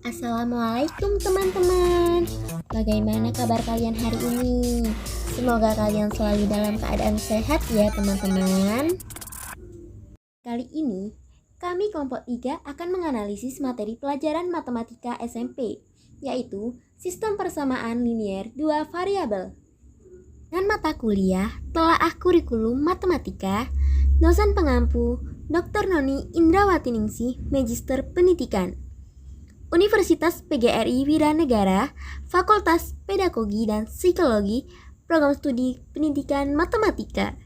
Assalamualaikum teman-teman. Bagaimana kabar kalian hari ini? Semoga kalian selalu dalam keadaan sehat ya teman-teman. Kali ini kami kelompok 3 akan menganalisis materi pelajaran matematika SMP, yaitu sistem persamaan linier 2 variabel. Dengan mata kuliah Telaah Kurikulum Matematika, dosen pengampu Dr. Noni Indrawati Ningsih, Magister Pendidikan, Universitas PGRI Wiranegara, Fakultas Pedagogi dan Psikologi, Program Studi Pendidikan Matematika.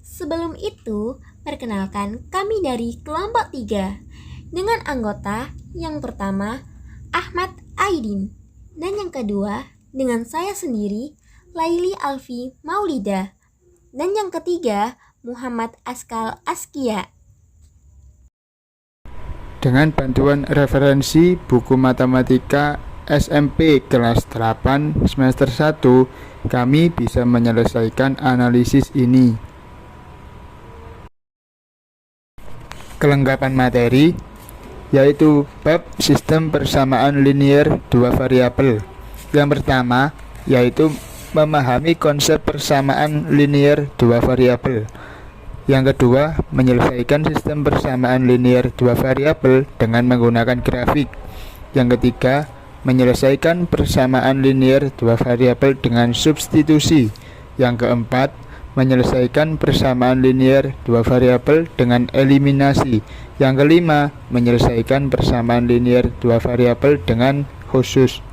Sebelum itu, perkenalkan kami dari kelompok 3 dengan anggota yang pertama Ahmad Aidin dan yang kedua dengan saya sendiri Laili Alfi Maulida dan yang ketiga Muhammad Askal Askia. Dengan bantuan referensi buku matematika SMP kelas 8 semester 1, kami bisa menyelesaikan analisis ini. Kelengkapan materi yaitu bab sistem persamaan linier 2 variabel. Yang pertama yaitu memahami konsep persamaan linier 2 variabel. Yang kedua, menyelesaikan sistem persamaan linier 2 variabel dengan menggunakan grafik. Yang ketiga, menyelesaikan persamaan linier 2 variabel dengan substitusi. Yang keempat, menyelesaikan persamaan linier 2 variabel dengan eliminasi. Yang kelima, menyelesaikan persamaan linier 2 variabel dengan khusus.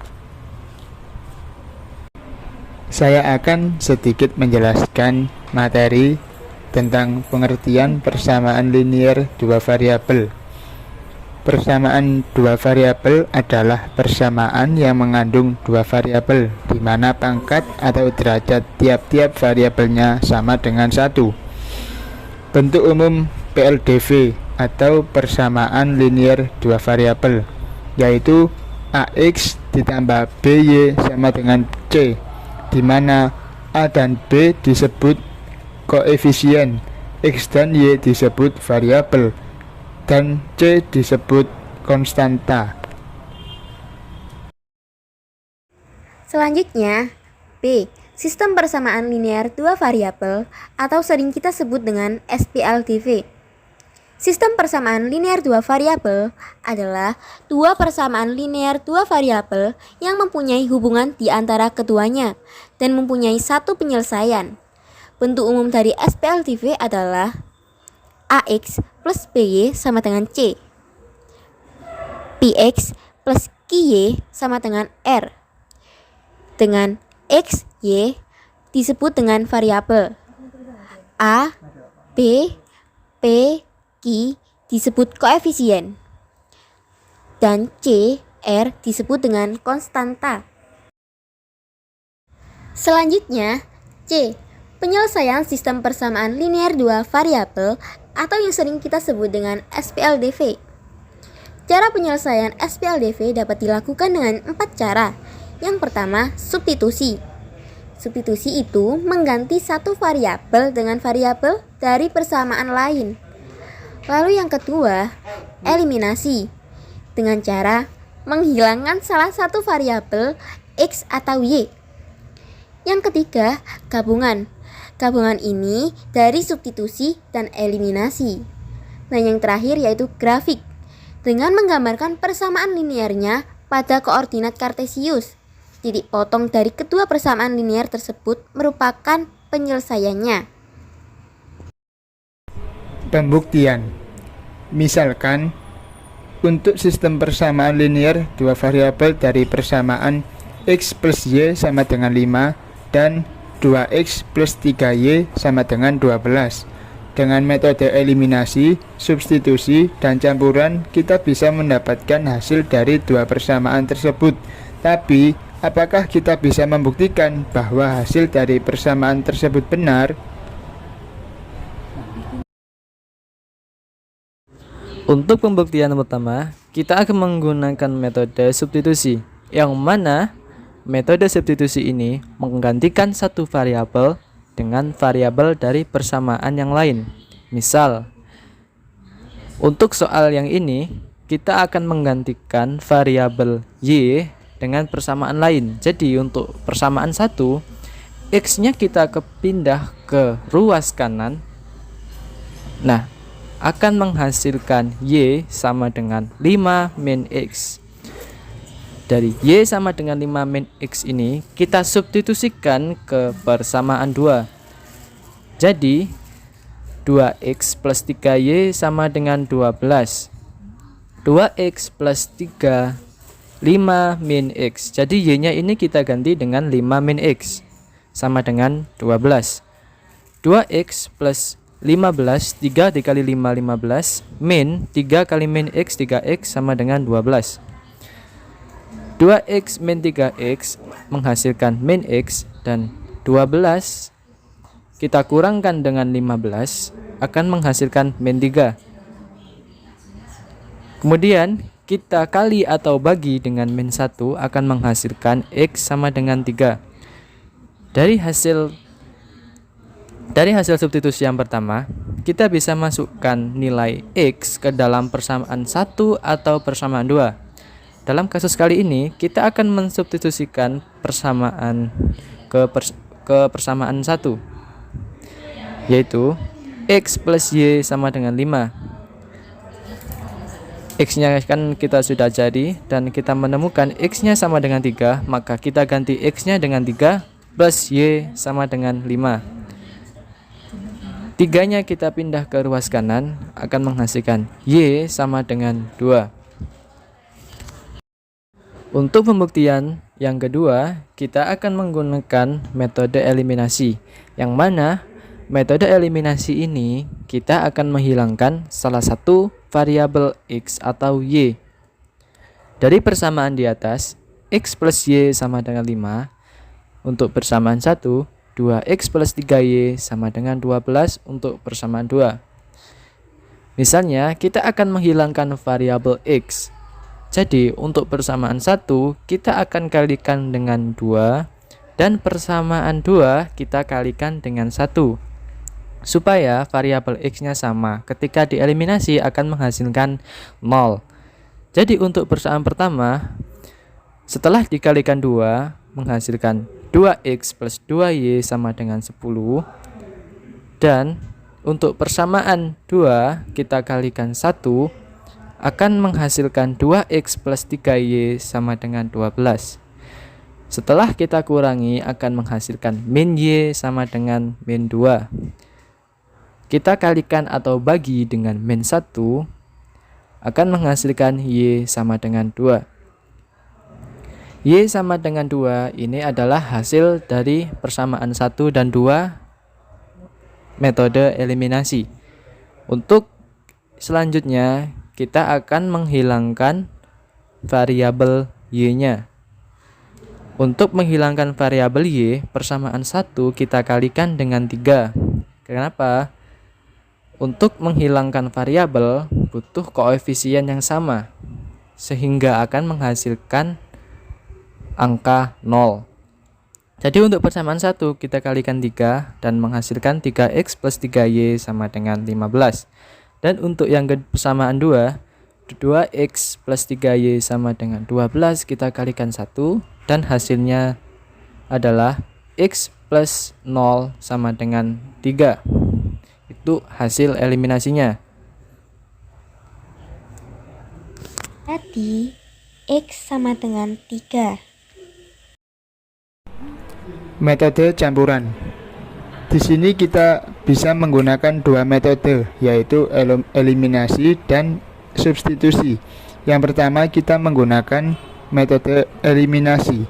Saya akan sedikit menjelaskan materi tentang pengertian persamaan linier 2 variabel. Persamaan 2 variabel adalah persamaan yang mengandung 2 variabel, di mana pangkat atau derajat tiap-tiap variabelnya sama dengan 1. Bentuk umum PLDV atau persamaan linier 2 variabel yaitu AX ditambah BY sama dengan C, di mana A dan B disebut koefisien, X dan Y disebut variabel, dan C disebut konstanta. Selanjutnya, B. Sistem persamaan linier 2 variabel atau sering kita sebut dengan SPLDV. Sistem persamaan linier 2 variabel adalah dua persamaan linier 2 variabel yang mempunyai hubungan di antara keduanya dan mempunyai satu penyelesaian. Bentuk umum dari SPLDV adalah AX plus BY sama dengan C, PX plus QY sama dengan R, dengan X, Y disebut dengan variabel, A, B, P, Q disebut koefisien, dan C, R disebut dengan konstanta. Selanjutnya, C. Penyelesaian sistem persamaan linier 2 variabel atau yang sering kita sebut dengan SPLDV. Cara penyelesaian SPLDV dapat dilakukan dengan 4 cara. Yang pertama, substitusi. Substitusi itu mengganti satu variabel dengan variabel dari persamaan lain. Lalu yang kedua, eliminasi. Dengan cara menghilangkan salah satu variabel X atau Y. Yang ketiga, gabungan. Gabungan ini dari substitusi dan eliminasi. Dan yang terakhir yaitu grafik, dengan menggambarkan persamaan liniernya pada koordinat kartesius. Titik potong dari kedua persamaan linier tersebut merupakan penyelesaiannya. Pembuktian. Misalkan, untuk sistem persamaan linier 2 variabel dari persamaan X plus Y sama dengan 5 dan 2X plus 3Y sama dengan 12. Dengan metode eliminasi, substitusi, dan campuran, kita bisa mendapatkan hasil dari dua persamaan tersebut. Tapi, apakah kita bisa membuktikan bahwa hasil dari persamaan tersebut benar? Untuk pembuktian pertama, kita akan menggunakan metode substitusi, yang mana metode substitusi ini menggantikan satu variabel dengan variabel dari persamaan yang lain. Misal, Untuk soal yang ini, kita akan menggantikan variabel y dengan persamaan lain. Jadi untuk persamaan 1, x-nya kita pindah ke ruas kanan. Nah, akan menghasilkan y sama dengan 5 min x. Dari y sama dengan 5 min x ini, kita substitusikan ke persamaan 2. Jadi 2x plus 3y sama dengan 12. 2x plus 3, 5 min x. Jadi y-nya ini kita ganti dengan 5 min x sama dengan 12. 2x plus 15, 3 dikali 5, 15. Min 3 kali min x, 3x sama dengan 12. 2x min 3x menghasilkan min x, dan 12 kita kurangkan dengan 15 akan menghasilkan min 3. Kemudian kita kali atau bagi dengan min 1 akan menghasilkan x sama dengan 3. Dari hasil substitusi yang pertama, kita bisa masukkan nilai x ke dalam persamaan 1 atau persamaan 2. Dalam kasus kali ini, kita akan mensubstitusikan persamaan ke persamaan 1, yaitu x plus y sama dengan 5. X-nya kan kita sudah cari dan kita menemukan x-nya sama dengan 3, maka kita ganti x-nya dengan 3 plus y sama dengan 5. 3-nya kita pindah ke ruas kanan, akan menghasilkan y sama dengan 2. Untuk pembuktian yang kedua, kita akan menggunakan metode eliminasi, yang mana metode eliminasi ini kita akan menghilangkan salah satu variabel x atau y. Dari persamaan di atas, x plus y sama dengan 5. Untuk persamaan 1, 2x plus 3y sama dengan 12 untuk persamaan 2. Misalnya, kita akan menghilangkan variabel x. Jadi, untuk persamaan 1, kita akan kalikan dengan 2, dan persamaan 2 kita kalikan dengan 1. Supaya variabel x-nya sama, ketika dieliminasi akan menghasilkan 0. Jadi, untuk persamaan pertama, setelah dikalikan 2, menghasilkan 2x plus 2y sama dengan 10. Dan untuk persamaan 2 kita kalikan 1 akan menghasilkan 2x plus 3y sama dengan 12. Setelah kita kurangi akan menghasilkan min y sama dengan min 2. Kita kalikan atau bagi dengan min 1 akan menghasilkan y sama dengan 2. Y sama dengan 2 ini adalah hasil dari persamaan 1 dan 2 metode eliminasi. Untuk selanjutnya kita akan menghilangkan variabel y-nya. Untuk menghilangkan variabel y, persamaan 1 kita kalikan dengan 3. Kenapa? Untuk menghilangkan variabel butuh koefisien yang sama, sehingga akan menghasilkan angka 0. Jadi untuk persamaan 1 kita kalikan 3 dan menghasilkan 3x plus 3y sama dengan 15. Dan untuk yang persamaan 2, 2x plus 3y sama dengan 12 kita kalikan 1 dan hasilnya adalah x plus 0 sama dengan 3. Itu hasil eliminasinya. Berarti x sama dengan 3. Metode campuran. Di sini kita bisa menggunakan dua metode, yaitu eliminasi dan substitusi. Yang pertama kita menggunakan metode eliminasi,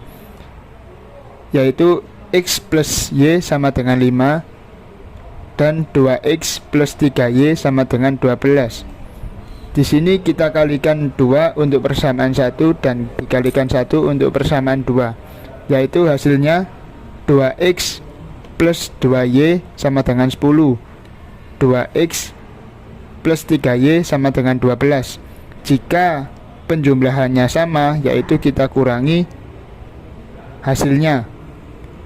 yaitu x plus y sama dengan 5 dan 2x plus 3y sama dengan 12. Di sini kita kalikan 2 untuk persamaan 1 dan dikalikan 1 untuk persamaan 2, yaitu hasilnya 2x plus 2y sama dengan 10. 2x plus 3y sama dengan 12. Jika penjumlahannya sama, yaitu kita kurangi hasilnya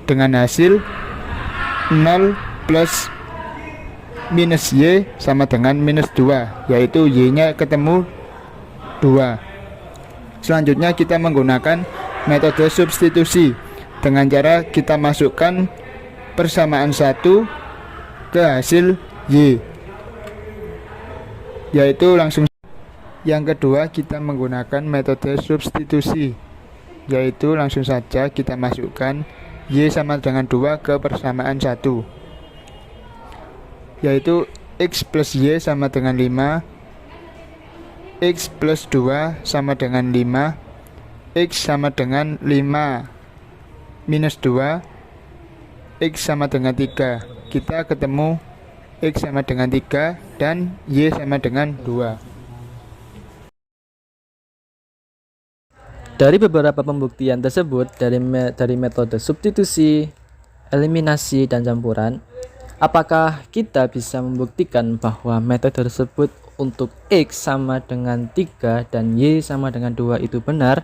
dengan hasil 0 plus minus Y sama dengan minus 2, yaitu Y-nya ketemu 2. Selanjutnya kita menggunakan metode substitusi dengan cara kita masukkan persamaan 1 ke hasil Y, yaitu langsung. Yang kedua, kita menggunakan metode substitusi, yaitu langsung saja kita masukkan Y sama dengan 2 ke persamaan 1, yaitu X plus Y sama dengan 5, X plus 2 sama dengan 5, X sama dengan 5 minus 2, X sama dengan 3. Kita ketemu X sama dengan 3 dan Y sama dengan 2. Dari beberapa pembuktian tersebut, dari metode substitusi, eliminasi, dan campuran, apakah kita bisa membuktikan bahwa metode tersebut untuk X sama dengan 3 dan Y sama dengan 2 itu benar?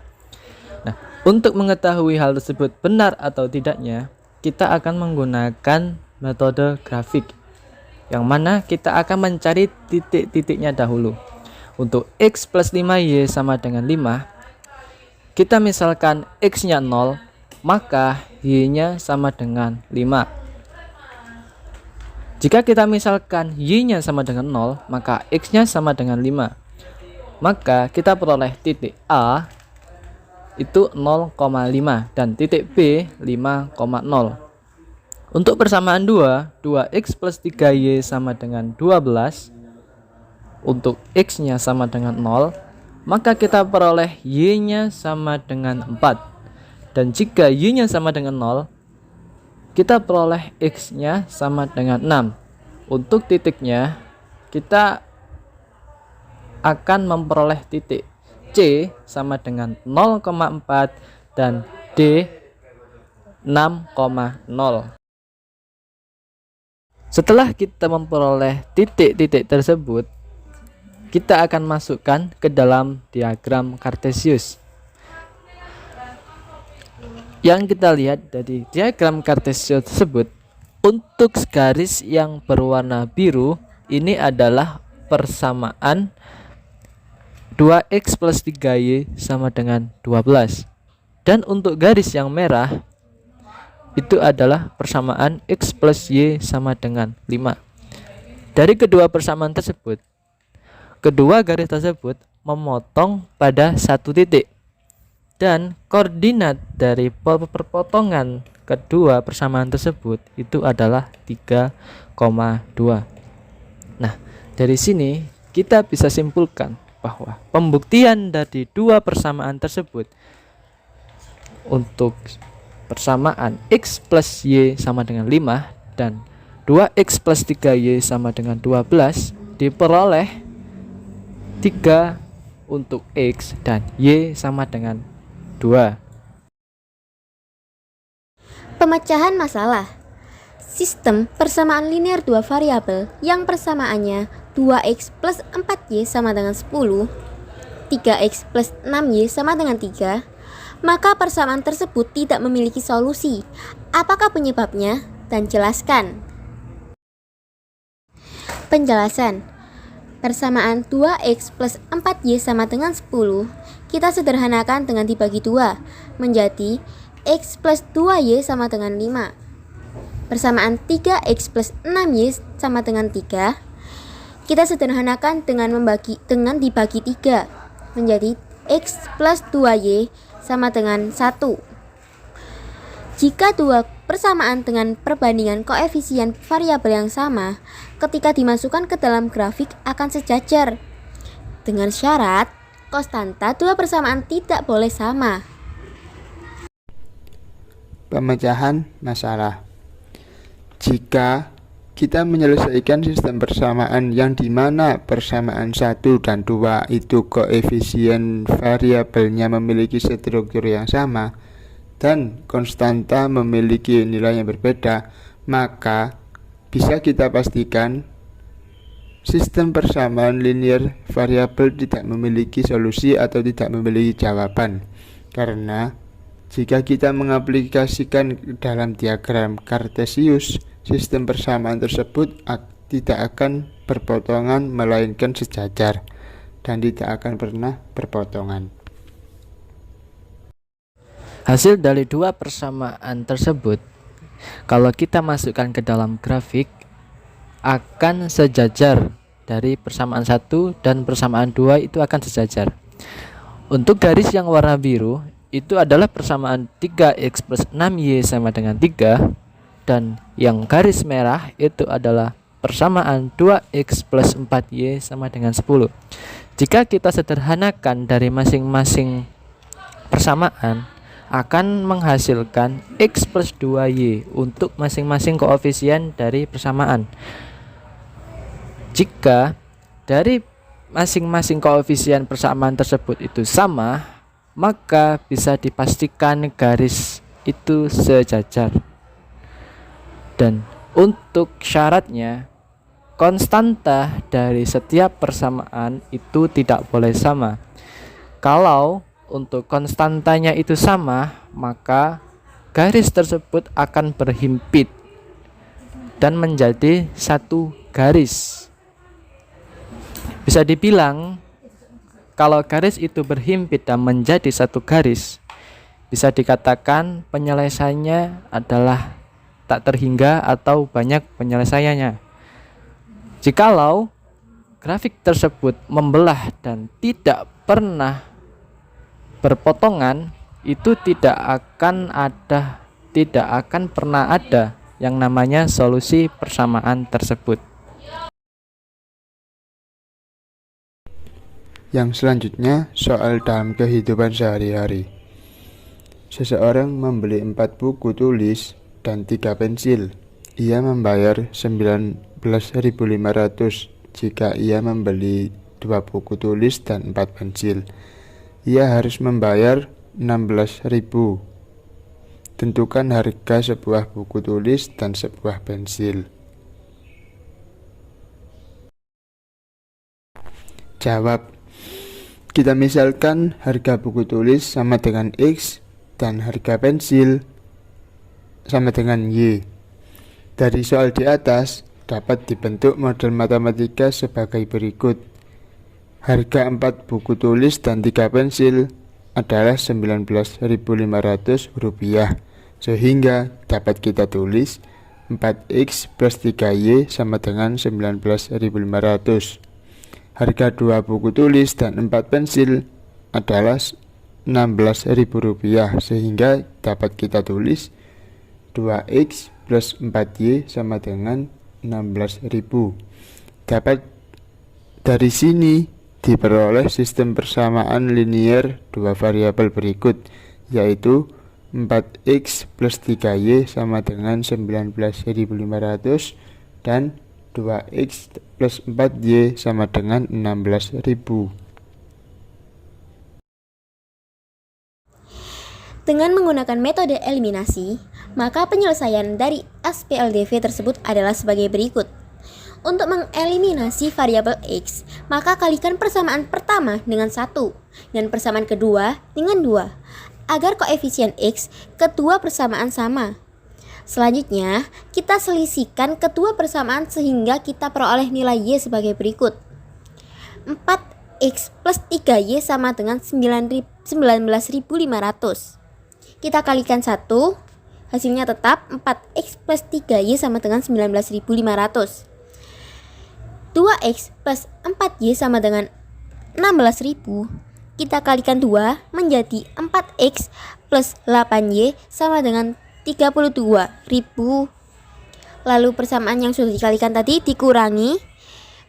Nah, untuk mengetahui hal tersebut benar atau tidaknya, kita akan menggunakan metode grafik, yang mana kita akan mencari titik-titiknya dahulu. Untuk X plus 5Y sama dengan 5, kita misalkan X-nya 0, maka Y-nya sama dengan 5. Jika kita misalkan Y-nya sama dengan 0, maka X-nya sama dengan 5. Maka kita peroleh titik A itu 0,5 dan titik B 5,0. Untuk persamaan 2X plus 3Y sama dengan 12. Untuk X-nya sama dengan 0, maka kita peroleh Y-nya sama dengan 4. Dan jika Y-nya sama dengan 0, kita peroleh X-nya sama dengan 6. Untuk titiknya, kita akan memperoleh titik C sama dengan 0,4 dan D 6,0. Setelah kita memperoleh titik-titik tersebut, kita akan masukkan ke dalam diagram Cartesius. Yang kita lihat dari diagram Cartesius tersebut, untuk garis yang berwarna biru ini adalah persamaan 2X plus 3Y sama dengan 12. Dan untuk garis yang merah itu adalah persamaan X plus Y sama dengan 5. Dari kedua persamaan tersebut, kedua garis tersebut memotong pada satu titik, dan koordinat dari perpotongan kedua persamaan tersebut itu adalah 3,2. Nah, dari sini kita bisa simpulkan bahwa pembuktian dari dua persamaan tersebut untuk persamaan X plus Y sama dengan 5 dan 2X plus 3Y sama dengan 12 diperoleh 3 untuk X dan Y sama dengan 2. Pemecahan masalah. Sistem persamaan linear dua variabel yang persamaannya 2x plus 4y sama dengan 10, 3x plus 6y sama dengan 3, maka persamaan tersebut tidak memiliki solusi. Apakah penyebabnya? Dan jelaskan. Penjelasan. Persamaan 2x plus 4y sama dengan 10 kita sederhanakan dengan dibagi 2 menjadi x plus 2y sama dengan 5. Persamaan 3x plus 6y sama dengan 3 kita sederhanakan dengan dibagi 3 menjadi x plus 2y sama dengan 1. Jika dua persamaan dengan perbandingan koefisien variabel yang sama, ketika dimasukkan ke dalam grafik akan sejajar. Dengan syarat, konstanta dua persamaan tidak boleh sama. Pemecahan masalah. Jika kita menyelesaikan sistem persamaan yang dimana persamaan 1 dan 2 itu koefisien variabelnya memiliki struktur yang sama dan konstanta memiliki nilai yang berbeda, maka bisa kita pastikan sistem persamaan linear variabel tidak memiliki solusi atau tidak memiliki jawaban. Karena jika kita mengaplikasikan dalam diagram Cartesius, sistem persamaan tersebut tidak akan berpotongan melainkan sejajar dan tidak akan pernah berpotongan. Hasil dari dua persamaan tersebut, kalau kita masukkan ke dalam grafik, akan sejajar. Dari persamaan 1 dan persamaan 2 itu akan sejajar. Untuk garis yang warna biru itu adalah persamaan 3x plus 6y sama dengan 3, dan yang garis merah itu adalah persamaan 2x plus 4y sama dengan 10. Jika kita sederhanakan dari masing-masing persamaan, akan menghasilkan x plus 2y untuk masing-masing koefisien dari persamaan. Jika dari masing-masing koefisien persamaan tersebut itu sama, maka bisa dipastikan garis itu sejajar. Dan untuk syaratnya, konstanta dari setiap persamaan itu tidak boleh sama. Kalau untuk konstantanya itu sama, maka garis tersebut akan berhimpit dan menjadi satu garis. Bisa dibilang, kalau garis itu berhimpit dan menjadi satu garis, bisa dikatakan penyelesaiannya adalah tak terhingga atau banyak penyelesaiannya. Jikalau grafik tersebut membelah dan tidak pernah berpotongan, itu tidak akan pernah ada yang namanya solusi persamaan tersebut. Yang selanjutnya, soal dalam kehidupan sehari-hari. Seseorang membeli 4 buku tulis dan 3 pensil. Ia membayar 19.500 jika ia membeli 2 buku tulis dan 4 pensil. Ia harus membayar 16.000. Tentukan harga sebuah buku tulis dan sebuah pensil. Jawab. Kita misalkan harga buku tulis sama dengan X dan harga pensil sama dengan Y. Dari soal di atas dapat dibentuk model matematika sebagai berikut. Harga 4 buku tulis dan 3 pensil adalah Rp19.500, sehingga dapat kita tulis 4X plus 3Y sama dengan 19.500. Harga 2 buku tulis dan 4 pensil adalah Rp16.000, sehingga dapat kita tulis 2X plus 4Y sama dengan 16.000. Dapat dari sini diperoleh sistem persamaan linier 2 variabel berikut, yaitu 4X plus 3Y sama dengan 19.500 dan 2X plus 4Y sama dengan 16.000. Dengan menggunakan metode eliminasi, maka penyelesaian dari SPLDV tersebut adalah sebagai berikut. Untuk mengeliminasi variabel X, maka kalikan persamaan pertama dengan 1 dan persamaan kedua dengan 2, agar koefisien X kedua persamaan sama. Selanjutnya, kita selisihkan kedua persamaan sehingga kita peroleh nilai Y sebagai berikut. 4X plus 3Y sama dengan 19.500. Kita kalikan 1, hasilnya tetap 4X plus 3Y sama dengan 19.500. 2X plus 4Y sama dengan 16.000. Kita kalikan 2 menjadi 4X plus 8Y sama dengan 32.000. Lalu persamaan yang sudah dikalikan tadi dikurangi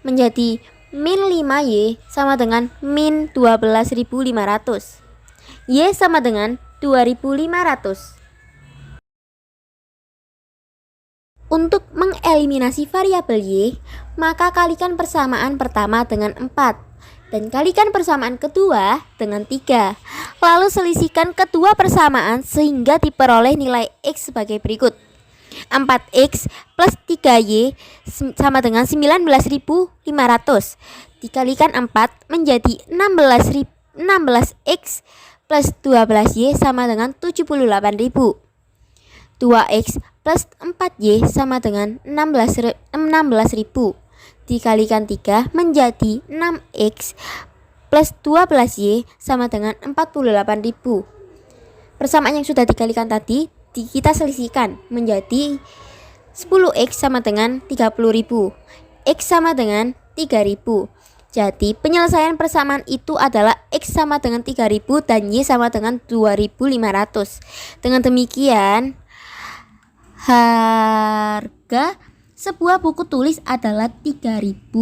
menjadi min 5Y sama dengan min 12.500. Y sama dengan 2.500. Untuk mengeliminasi variabel Y, maka kalikan persamaan pertama dengan 4 dan kalikan persamaan kedua dengan 3. Lalu selisihkan kedua persamaan sehingga diperoleh nilai X sebagai berikut. 4X plus 3Y sama dengan 19.500. Dikalikan 4 menjadi 16X plus 12Y sama dengan 78.000. 2X plus 4Y sama dengan 16.000 dikalikan 3 menjadi 6X plus 12Y sama dengan 48.000. Persamaan yang sudah dikalikan tadi kita selisihkan menjadi 10X sama dengan 30.000, X sama dengan 3.000. Jadi penyelesaian persamaan itu adalah X sama dengan 3.000 dan Y sama dengan 2.500. Dengan demikian, harga sebuah buku tulis adalah Rp3.000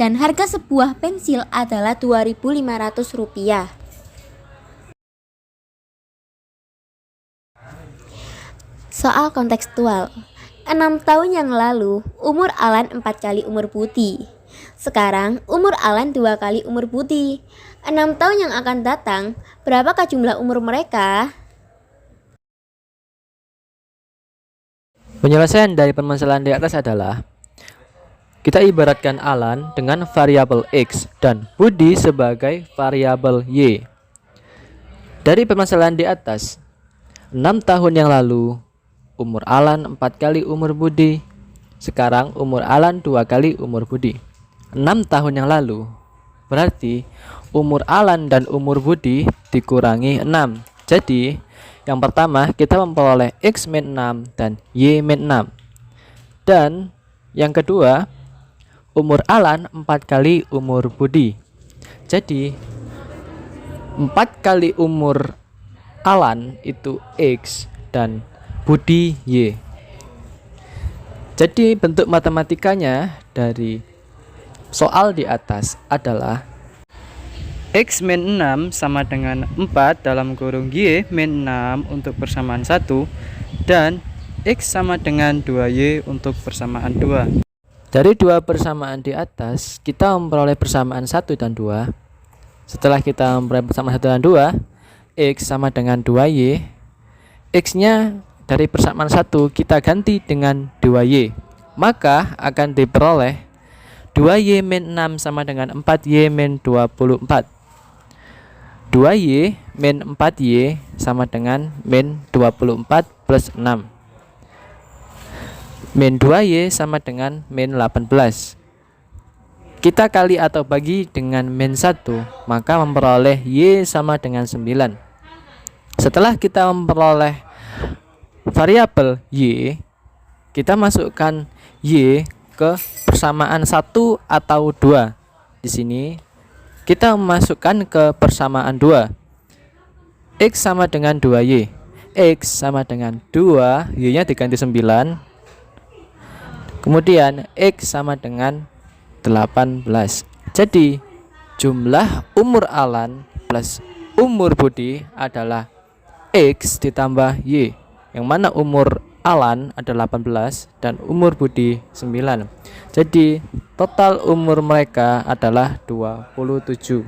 dan harga sebuah pensil adalah Rp2.500. Soal kontekstual. 6 tahun yang lalu, umur Alan 4 kali umur Budi. Sekarang, umur Alan 2 kali umur Budi. 6 tahun yang akan datang, berapakah jumlah umur mereka? Penyelesaian dari permasalahan di atas adalah kita ibaratkan Alan dengan variabel X dan Budi sebagai variabel Y. Dari permasalahan di atas, 6 tahun yang lalu umur Alan 4 kali umur Budi. Sekarang umur Alan 2 kali umur Budi. 6 tahun yang lalu berarti umur Alan dan umur Budi dikurangi 6. Jadi yang pertama kita memperoleh X min 6 dan Y min 6. Dan yang kedua umur Alan 4 kali umur Budi. Jadi 4 kali umur Alan itu X dan Budi Y. Jadi bentuk matematikanya dari soal di atas adalah X min 6 sama dengan 4 dalam kurung Y min 6 untuk persamaan 1 dan X sama dengan 2Y untuk persamaan 2. Dari dua persamaan di atas kita memperoleh persamaan 1 dan 2. Setelah kita memperoleh persamaan 1 dan 2, X sama dengan 2Y. X nya dari persamaan 1 kita ganti dengan 2Y, maka akan diperoleh 2Y min 6 sama dengan 4Y min 24. 2Y min 4Y sama dengan min 24 plus 6. Min 2Y sama dengan min 18. Kita kali atau bagi dengan min 1, maka memperoleh Y sama dengan 9. Setelah kita memperoleh variabel Y, kita masukkan Y ke persamaan 1 atau 2. Di sini kita memasukkan ke persamaan 2. X sama dengan 2Y. X sama dengan 2, Y-nya diganti 9. Kemudian X sama dengan 18. Jadi jumlah umur Alan plus umur Budi adalah X ditambah Y, yang mana umur Alan adalah 18 dan umur Budi 9. Jadi total umur mereka adalah 27.